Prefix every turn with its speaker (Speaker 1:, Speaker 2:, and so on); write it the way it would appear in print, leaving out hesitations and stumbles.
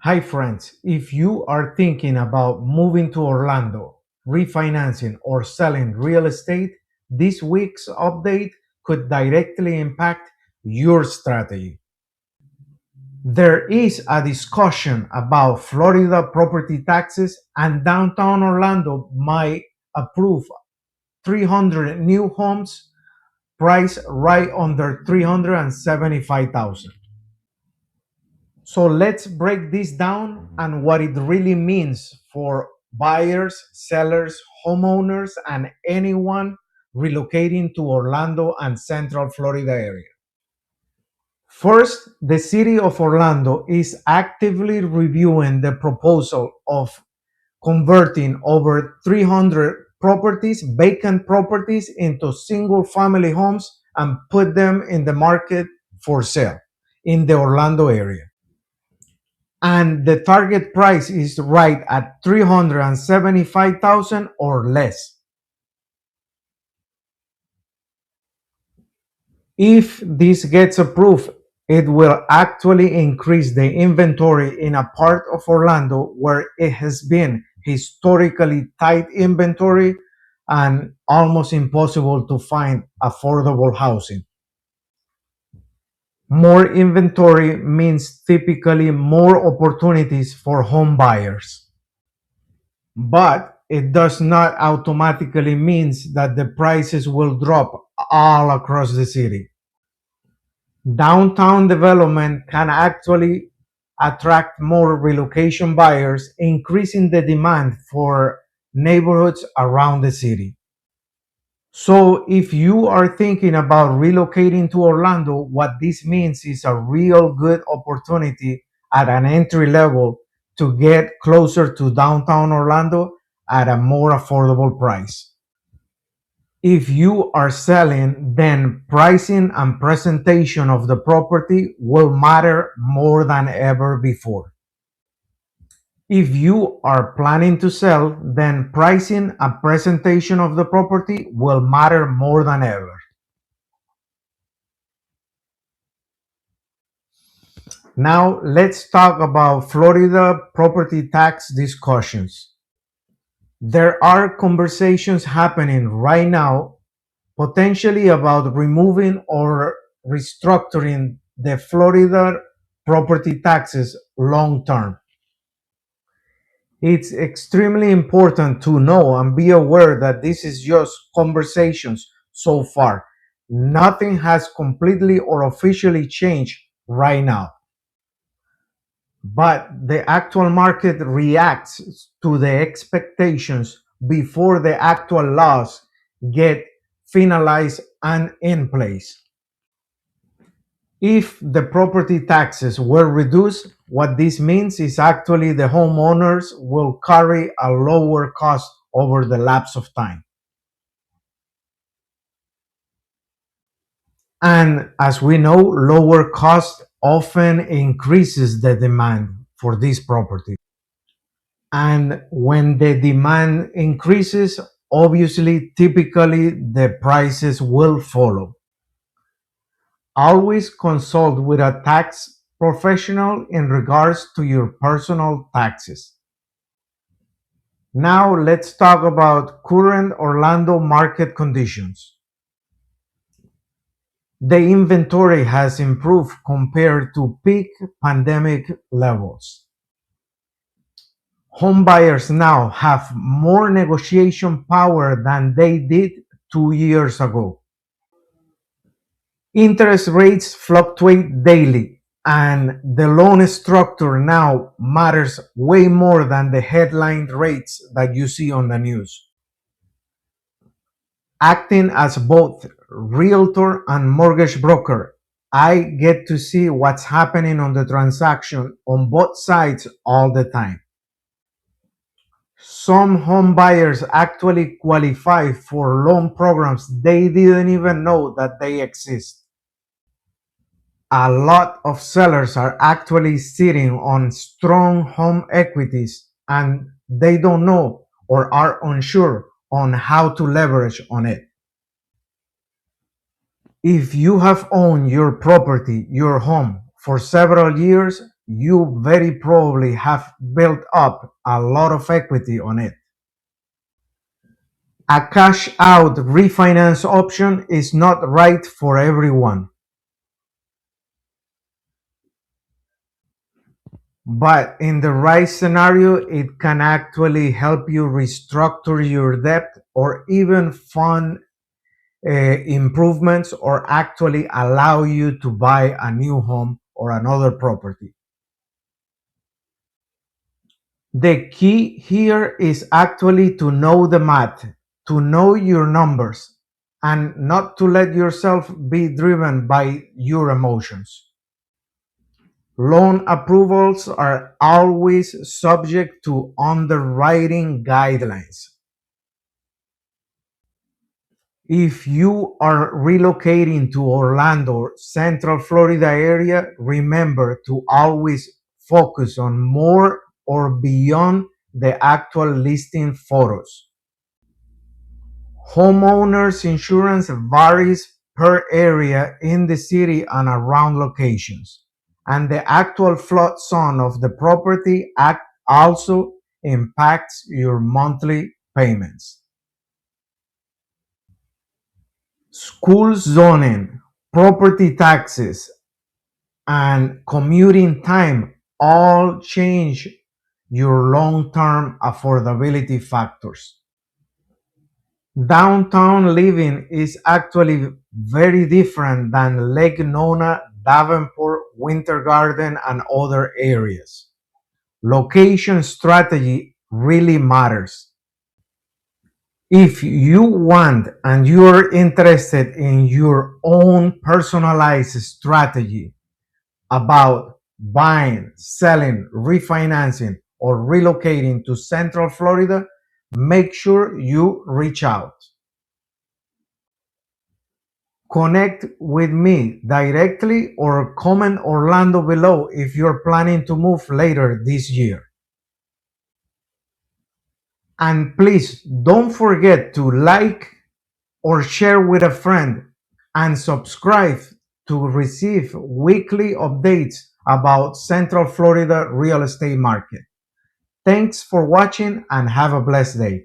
Speaker 1: Hi friends, if you are thinking about moving to Orlando, refinancing, or selling real estate, this week's update could directly impact your strategy. There is a discussion about Florida property taxes, and downtown Orlando might approve 300 new homes priced right under 375,000. So let's break this down and what it really means for buyers, sellers, homeowners, and anyone relocating to Orlando and Central Florida area. First, the city of Orlando is actively reviewing the proposal of converting over 300 properties, vacant properties, into single family homes and put them in the market for sale in the Orlando area. And the target price is right at 375,000 or less. If this gets approved, it will actually increase the inventory in a part of Orlando where it has been historically tight inventory and almost impossible to find affordable housing. More inventory means typically more opportunities for home buyers. But it does not automatically means that the prices will drop all across the city. Downtown development can actually attract more relocation buyers, increasing the demand for neighborhoods around the city. So if you are thinking about relocating to Orlando, what this means is a real good opportunity at an entry level to get closer to downtown Orlando at a more affordable price. If you are selling, then pricing and presentation of the property will matter more than ever before. If you are planning to sell, then pricing and presentation of the property will matter more than ever. Now, let's talk about Florida property tax discussions. There are conversations happening right now, potentially about removing or restructuring the Florida property taxes long term. It's extremely important to know and be aware that this is just conversations so far. Nothing has completely or officially changed right now. But the actual market reacts to the expectations before the actual laws get finalized and in place. If the property taxes were reduced, what this means is actually the homeowners will carry a lower cost over the lapse of time. And as we know, lower cost often increases the demand for this property. And when the demand increases, obviously, typically the prices will follow. Always consult with a tax professional in regards to your personal taxes. Now let's talk about current Orlando market conditions. The inventory has improved compared to peak pandemic levels. Home buyers now have more negotiation power than they did 2 years ago. Interest rates fluctuate daily, and the loan structure now matters way more than the headline rates that you see on the news. Acting as both realtor and mortgage broker, I get to see what's happening on the transaction on both sides all the time. Some home buyers actually qualify for loan programs they didn't even know that they exist. A lot of sellers are actually sitting on strong home equities and they don't know or are unsure on how to leverage on it. If you have owned your property, your home, for several years, you very probably have built up a lot of equity on it. A cash out refinance option is not right for everyone, but in the right scenario, it can actually help you restructure your debt or even fund improvements or actually allow you to buy a new home or another property. The key here is actually to know the math, to know your numbers, and not to let yourself be driven by your emotions. Loan approvals are always subject to underwriting guidelines. If you are relocating to Orlando, Central Florida area, remember to always focus on more or beyond the actual listing photos. Homeowners insurance varies per area in the city and around locations, and the actual flood zone of the property act also impacts your monthly payments. School zoning, property taxes, and commuting time all change your long-term affordability factors. Downtown living is actually very different than Lake Nona, Davenport, Winter Garden, and other areas. Location strategy really matters. If you want and you're interested in your own personalized strategy about buying, selling, refinancing, or relocating to Central Florida, make sure you reach out. Connect with me directly or comment Orlando below if you're planning to move later this year. And please don't forget to like or share with a friend and subscribe to receive weekly updates about Central Florida real estate market. Thanks for watching and have a blessed day.